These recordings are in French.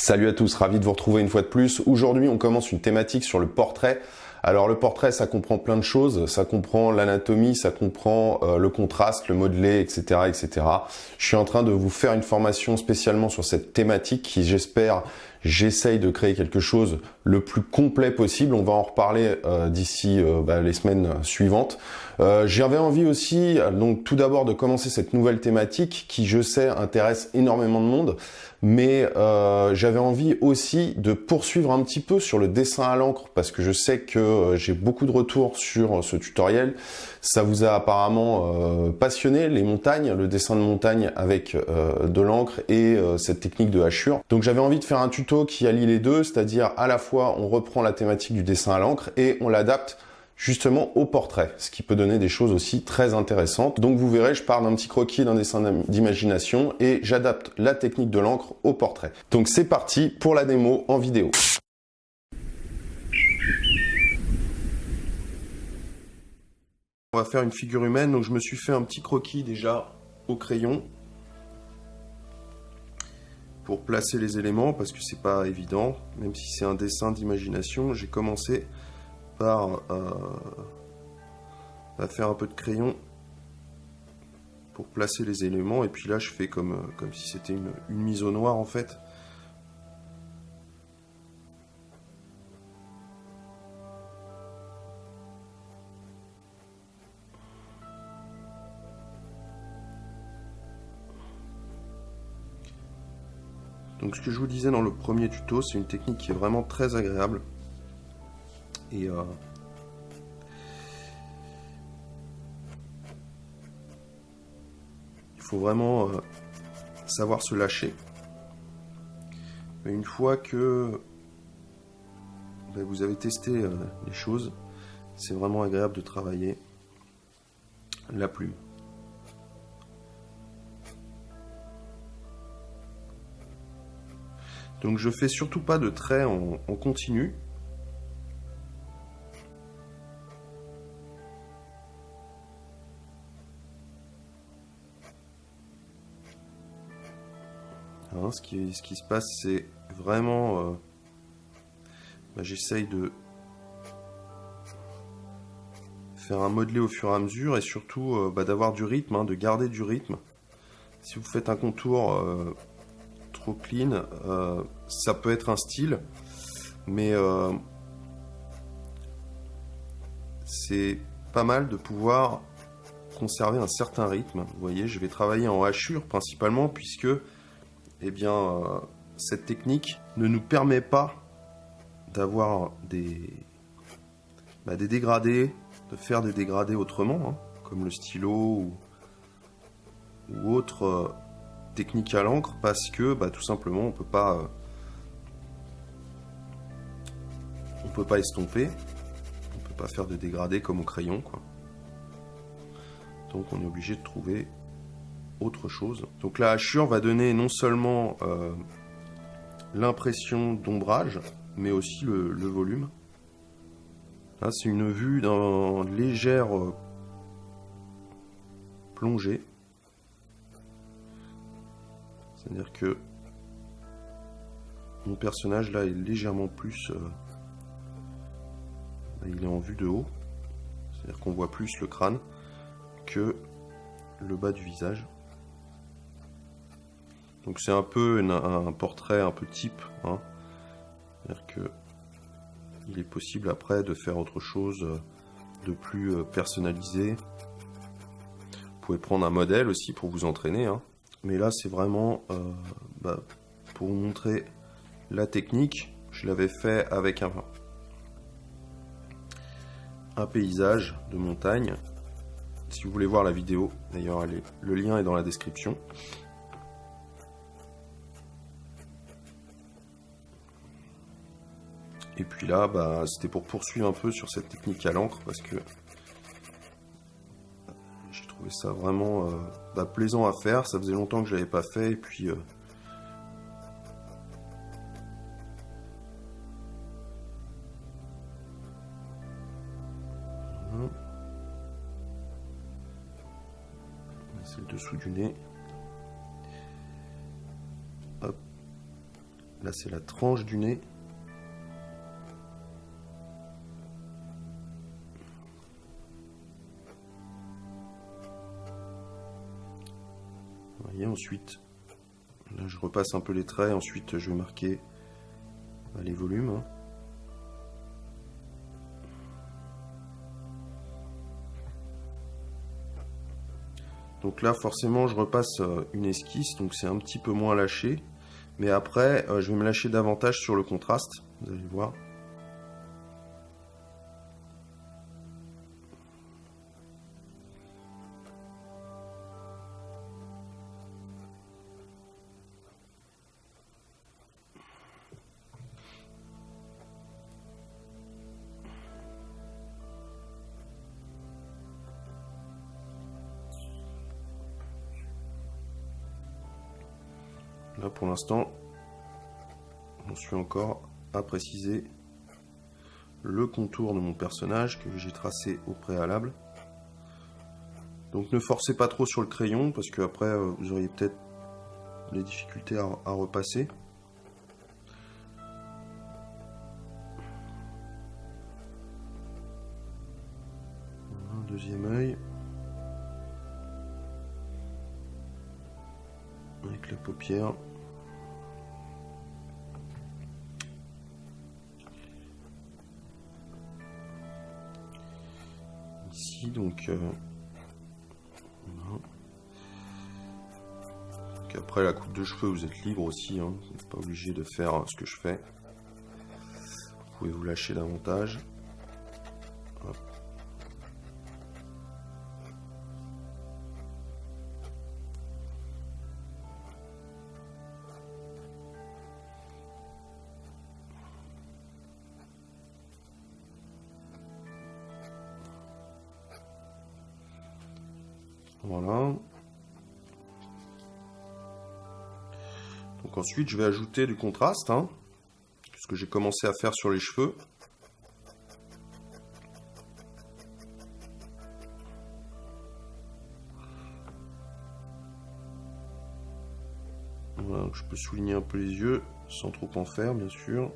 Salut à tous, ravi de vous retrouver une fois de plus. Aujourd'hui, on commence une thématique sur le portrait. Alors le portrait, ça comprend plein de choses. Ça comprend l'anatomie, ça comprend le contraste, le modelé, etc., etc. Je suis en train de vous faire une formation spécialement sur cette thématique qui, j'essaye de créer quelque chose le plus complet possible. On va en reparler d'ici les semaines suivantes. J'avais envie aussi, donc tout d'abord, de commencer cette nouvelle thématique qui, je sais, intéresse énormément de monde. Mais j'avais envie aussi de poursuivre un petit peu sur le dessin à l'encre parce que je sais que j'ai beaucoup de retours sur ce tutoriel. Ça vous a apparemment passionné, les montagnes, le dessin de montagne avec de l'encre et cette technique de hachure. Donc j'avais envie de faire un tuto qui allie les deux, c'est-à-dire à la fois on reprend la thématique du dessin à l'encre et on l'adapte justement au portrait, ce qui peut donner des choses aussi très intéressantes. Donc vous verrez, je pars d'un petit croquis, d'un dessin d'imagination et j'adapte la technique de l'encre au portrait. Donc c'est parti pour la démo en vidéo. On va faire une figure humaine, donc je me suis fait un petit croquis déjà au crayon pour placer les éléments parce que c'est pas évident, même si c'est un dessin d'imagination. J'ai commencé par faire un peu de crayon pour placer les éléments et puis là je fais comme si c'était une mise au noir en fait. Donc ce que je vous disais dans le premier tuto, c'est une technique qui est vraiment très agréable et il faut vraiment savoir se lâcher. Mais une fois que vous avez testé les choses, c'est vraiment agréable de travailler la plume. Donc je fais surtout pas de traits en continu. Hein, ce qui se passe, c'est vraiment... j'essaye de faire un modelé au fur et à mesure et surtout d'avoir du rythme, hein, de garder du rythme. Si vous faites un contour trop clean, ça peut être un style, mais c'est pas mal de pouvoir conserver un certain rythme. Vous voyez, je vais travailler en hachure principalement puisque cette technique ne nous permet pas d'avoir des dégradés, de faire des dégradés autrement, hein, comme le stylo ou autre technique à l'encre, parce que tout simplement on peut pas estomper, on peut pas faire de dégradés comme au crayon, quoi. Donc on est obligé de trouver autre chose. Donc la hachure va donner non seulement l'impression d'ombrage, mais aussi le volume. Là, c'est une vue d'un légère plongée. C'est-à-dire que mon personnage là est légèrement plus... il est en vue de haut. C'est-à-dire qu'on voit plus le crâne que le bas du visage. Donc c'est un peu un portrait un peu type, hein. C'est-à-dire que il est possible après de faire autre chose de plus personnalisé. Vous pouvez prendre un modèle aussi pour vous entraîner, hein. Mais là c'est vraiment pour vous montrer la technique. Je l'avais fait avec un paysage de montagne. Si vous voulez voir la vidéo, d'ailleurs le lien est dans la description. Et puis là, c'était pour poursuivre un peu sur cette technique à l'encre parce que j'ai trouvé ça vraiment plaisant à faire. Ça faisait longtemps que je l'avais pas fait et puis c'est le dessous du nez. Hop. Là, c'est la tranche du nez. Vous voyez, ensuite, là, je repasse un peu les traits. Ensuite, je vais marquer les volumes. Hein. Donc là, forcément, je repasse une esquisse, donc c'est un petit peu moins lâché. Mais après, je vais me lâcher davantage sur le contraste, vous allez voir. Là, pour l'instant, j'en suis encore à préciser le contour de mon personnage que j'ai tracé au préalable. Donc ne forcez pas trop sur le crayon parce que après vous auriez peut-être des difficultés à repasser. Un deuxième œil. Avec la paupière. Ici donc, voilà. Donc après la coupe de cheveux vous êtes libre aussi, hein. Vous n'êtes pas obligé de faire ce que je fais. Vous pouvez vous lâcher davantage. Hop. Voilà. Donc ensuite, je vais ajouter du contraste, hein, ce que j'ai commencé à faire sur les cheveux. Voilà, donc je peux souligner un peu les yeux, sans trop en faire, bien sûr.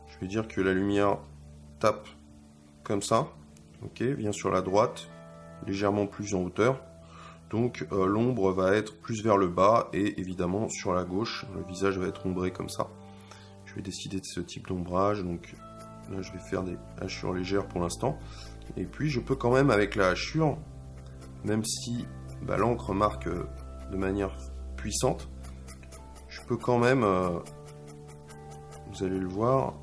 Je vais dire que la lumière tape comme ça, ok, vient sur la droite, légèrement plus en hauteur. Donc l'ombre va être plus vers le bas et évidemment sur la gauche, le visage va être ombré comme ça. Je vais décider de ce type d'ombrage, donc là je vais faire des hachures légères pour l'instant. Et puis je peux quand même avec la hachure, même si l'encre marque de manière puissante, je peux quand même, vous allez le voir,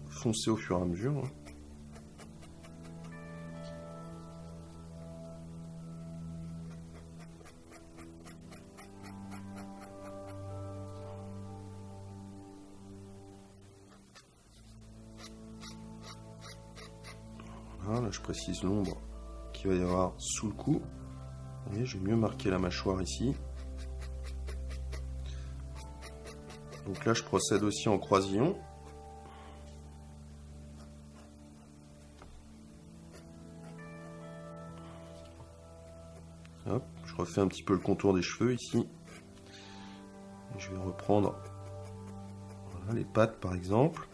foncer au fur et à mesure. Hein. Là, je précise l'ombre qu'il va y avoir sous le cou. Vous voyez, j'ai mieux marqué la mâchoire ici. Donc là, je procède aussi en croisillon. Hop, je refais un petit peu le contour des cheveux ici. Et je vais reprendre voilà, les pattes par exemple.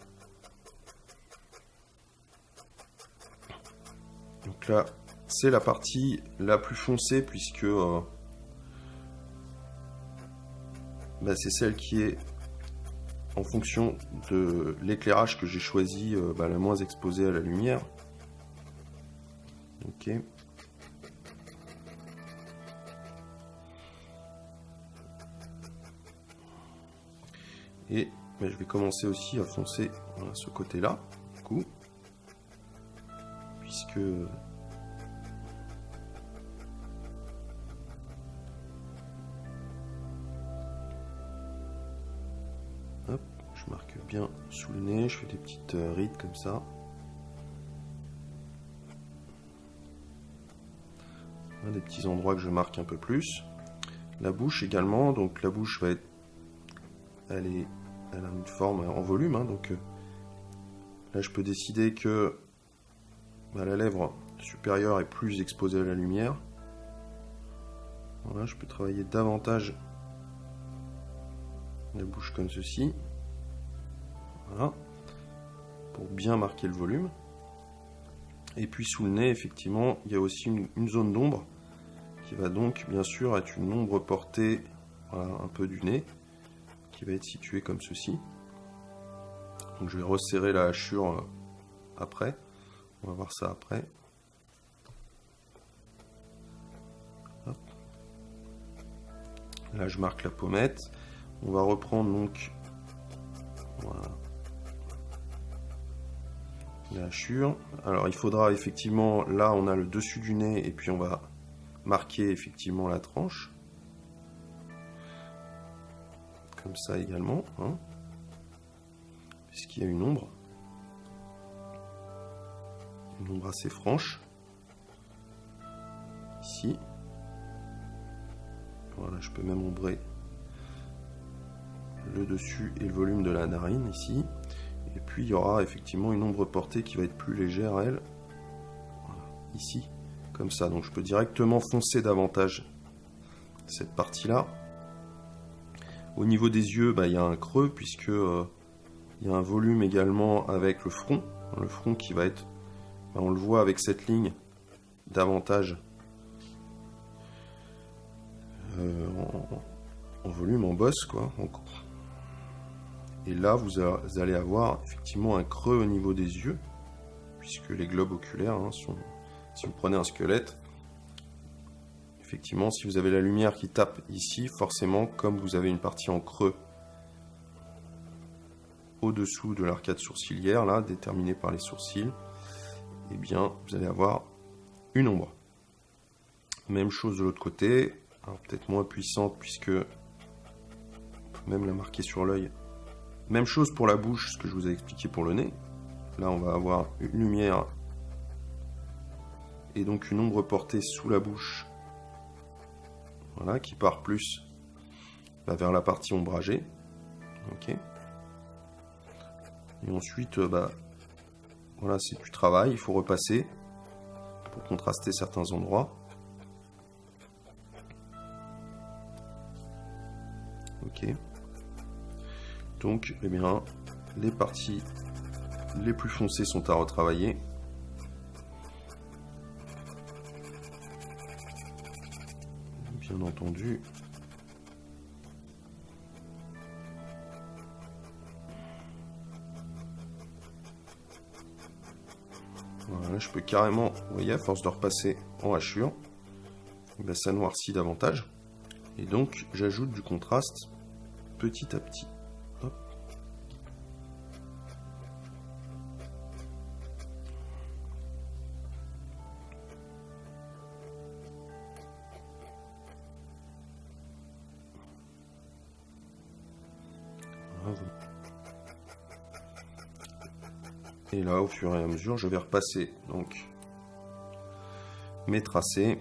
Donc là, c'est la partie la plus foncée puisque c'est celle qui est en fonction de l'éclairage que j'ai choisi, la moins exposée à la lumière. Ok. Et je vais commencer aussi à foncer voilà, ce côté-là, du coup, puisque hop, je marque bien sous le nez, je fais des petites rides comme ça. Voilà, des petits endroits que je marque un peu plus. La bouche également, donc la bouche va être, elle a une forme en volume, hein, donc là je peux décider que la lèvre supérieure est plus exposée à la lumière. Voilà, je peux travailler davantage la bouche comme ceci. Voilà. Pour bien marquer le volume. Et puis sous le nez, effectivement, il y a aussi une zone d'ombre qui va donc bien sûr être une ombre portée, voilà, un peu du nez, qui va être située comme ceci. Donc je vais resserrer la hachure après. On va voir ça après. Hop. Là je marque la pommette. On va reprendre donc, voilà, la hachure. Alors il faudra effectivement, là on a le dessus du nez et puis on va marquer effectivement la tranche. Comme ça également, hein, puisqu'il y a une ombre. Une ombre assez franche. Ici. Voilà, je peux même ombrer le dessus et le volume de la narine ici. Et puis il y aura effectivement une ombre portée qui va être plus légère, elle. Voilà, ici, comme ça. Donc je peux directement foncer davantage cette partie-là. Au niveau des yeux, il y a un creux puisque il y a un volume également avec le front. Le front qui va être, on le voit avec cette ligne davantage en volume, en bosse, quoi. Et là, vous allez avoir effectivement un creux au niveau des yeux, puisque les globes oculaires, hein, si vous prenez un squelette, effectivement, si vous avez la lumière qui tape ici, forcément, comme vous avez une partie en creux au-dessous de l'arcade sourcilière, là, déterminée par les sourcils, eh bien, vous allez avoir une ombre. Même chose de l'autre côté, alors peut-être moins puissante, puisque on peut même la marquer sur l'œil. Même chose pour la bouche, ce que je vous ai expliqué pour le nez. Là, on va avoir une lumière et donc une ombre portée sous la bouche, voilà, qui part plus vers la partie ombragée. Ok. Et ensuite, voilà, c'est du travail. Il faut repasser pour contraster certains endroits. Ok. Donc, eh bien, les parties les plus foncées sont à retravailler. Bien entendu. Voilà, je peux carrément, vous voyez, à force de repasser en hachure, ça noircit davantage. Et donc, j'ajoute du contraste petit à petit. Hop. Et là, au fur et à mesure, je vais repasser donc mes tracés.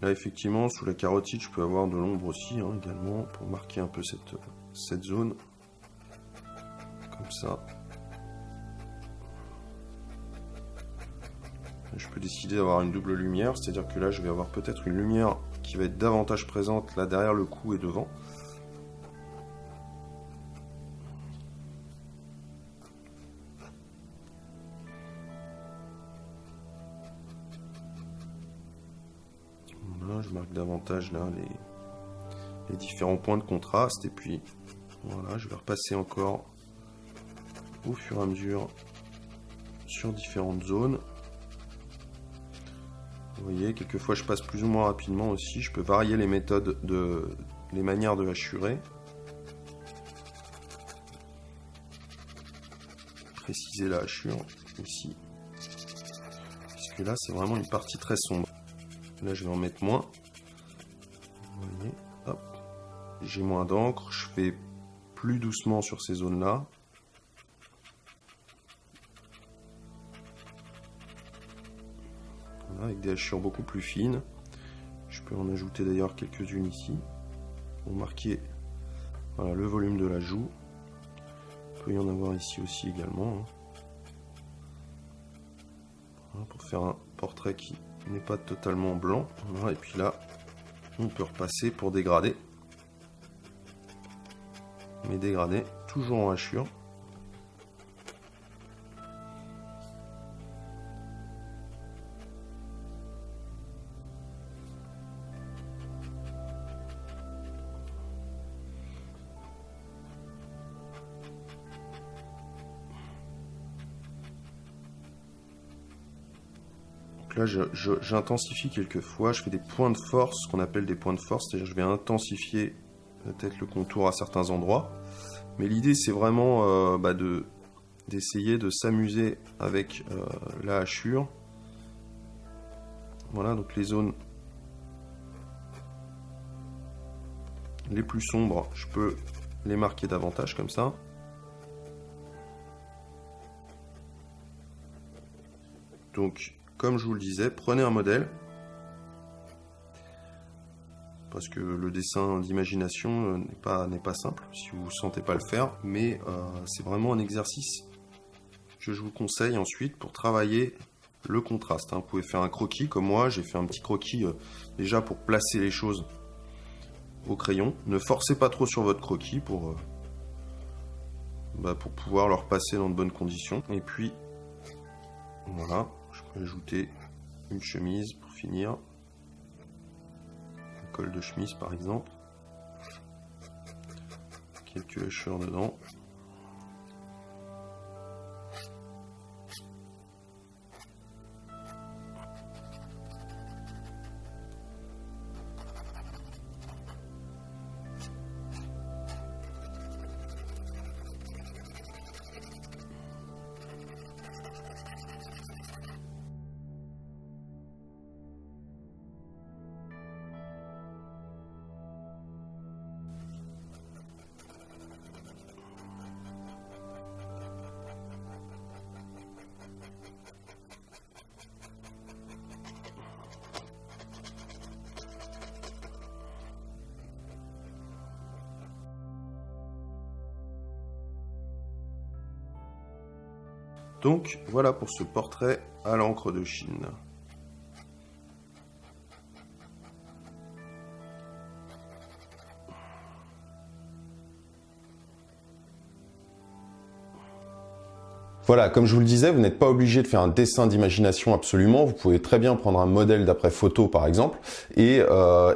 Là, effectivement, sous la carotide, je peux avoir de l'ombre aussi, hein, également, pour marquer un peu cette zone. Comme ça. Je peux décider d'avoir une double lumière, c'est-à-dire que là, je vais avoir peut-être une lumière qui va être davantage présente là derrière le cou et devant. Voilà, je marque davantage là les différents points de contraste et puis voilà, je vais repasser encore au fur et à mesure sur différentes zones. Vous voyez, quelquefois je passe plus ou moins rapidement aussi, je peux varier les méthodes, les manières de hachurer. Préciser la hachure ici, puisque là c'est vraiment une partie très sombre. Là je vais en mettre moins. Vous voyez, hop, j'ai moins d'encre, je fais plus doucement sur ces zones là. voilà, avec des hachures beaucoup plus fines. Je peux en ajouter d'ailleurs quelques-unes ici pour marquer voilà, le volume de la joue. Il peut y en avoir ici aussi également. Hein. Voilà, pour faire un portrait qui n'est pas totalement blanc. Voilà, et puis là, on peut repasser pour dégrader. Mais dégrader toujours en hachure. Donc là, j'intensifie quelques fois. Je fais des points de force, ce qu'on appelle des points de force, c'est-à-dire je vais intensifier peut-être le contour à certains endroits. Mais l'idée, c'est vraiment d'essayer de s'amuser avec la hachure. Voilà, donc les zones les plus sombres, je peux les marquer davantage comme ça. Donc, comme je vous le disais, prenez un modèle. Parce que le dessin d'imagination n'est pas simple, si vous ne sentez pas le faire, mais c'est vraiment un exercice que je vous conseille ensuite pour travailler le contraste. Hein. Vous pouvez faire un croquis comme moi, j'ai fait un petit croquis déjà pour placer les choses au crayon. Ne forcez pas trop sur votre croquis pour pouvoir le repasser dans de bonnes conditions. Et puis, voilà, je peux ajouter une chemise pour finir. Col de chemise par exemple, quelques hachures dedans. Donc voilà pour ce portrait à l'encre de Chine. Voilà, comme je vous le disais, vous n'êtes pas obligé de faire un dessin d'imagination absolument. Vous pouvez très bien prendre un modèle d'après photo, par exemple, et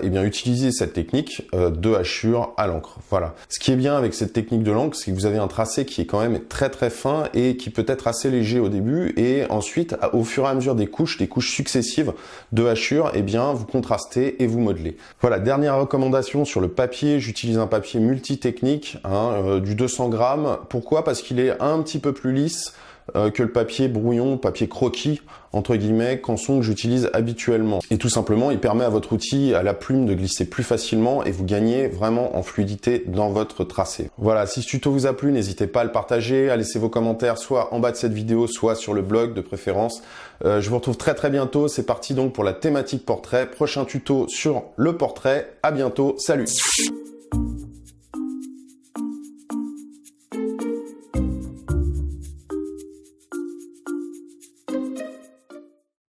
bien utiliser cette technique de hachure à l'encre. Voilà. Ce qui est bien avec cette technique de l'encre, c'est que vous avez un tracé qui est quand même très très fin et qui peut être assez léger au début, et ensuite, au fur et à mesure des couches successives de hachure, eh bien, vous contrastez et vous modelez. Voilà, dernière recommandation sur le papier. J'utilise un papier multi-technique, du 200 grammes. Pourquoi? Parce qu'il est un petit peu plus lisse que le papier brouillon, papier croquis, entre guillemets, canson que j'utilise habituellement. Et tout simplement, il permet à votre outil, à la plume, de glisser plus facilement et vous gagnez vraiment en fluidité dans votre tracé. Voilà, si ce tuto vous a plu, n'hésitez pas à le partager, à laisser vos commentaires soit en bas de cette vidéo, soit sur le blog de préférence. Je vous retrouve très bientôt. C'est parti donc pour la thématique portrait. Prochain tuto sur le portrait. À bientôt. Salut!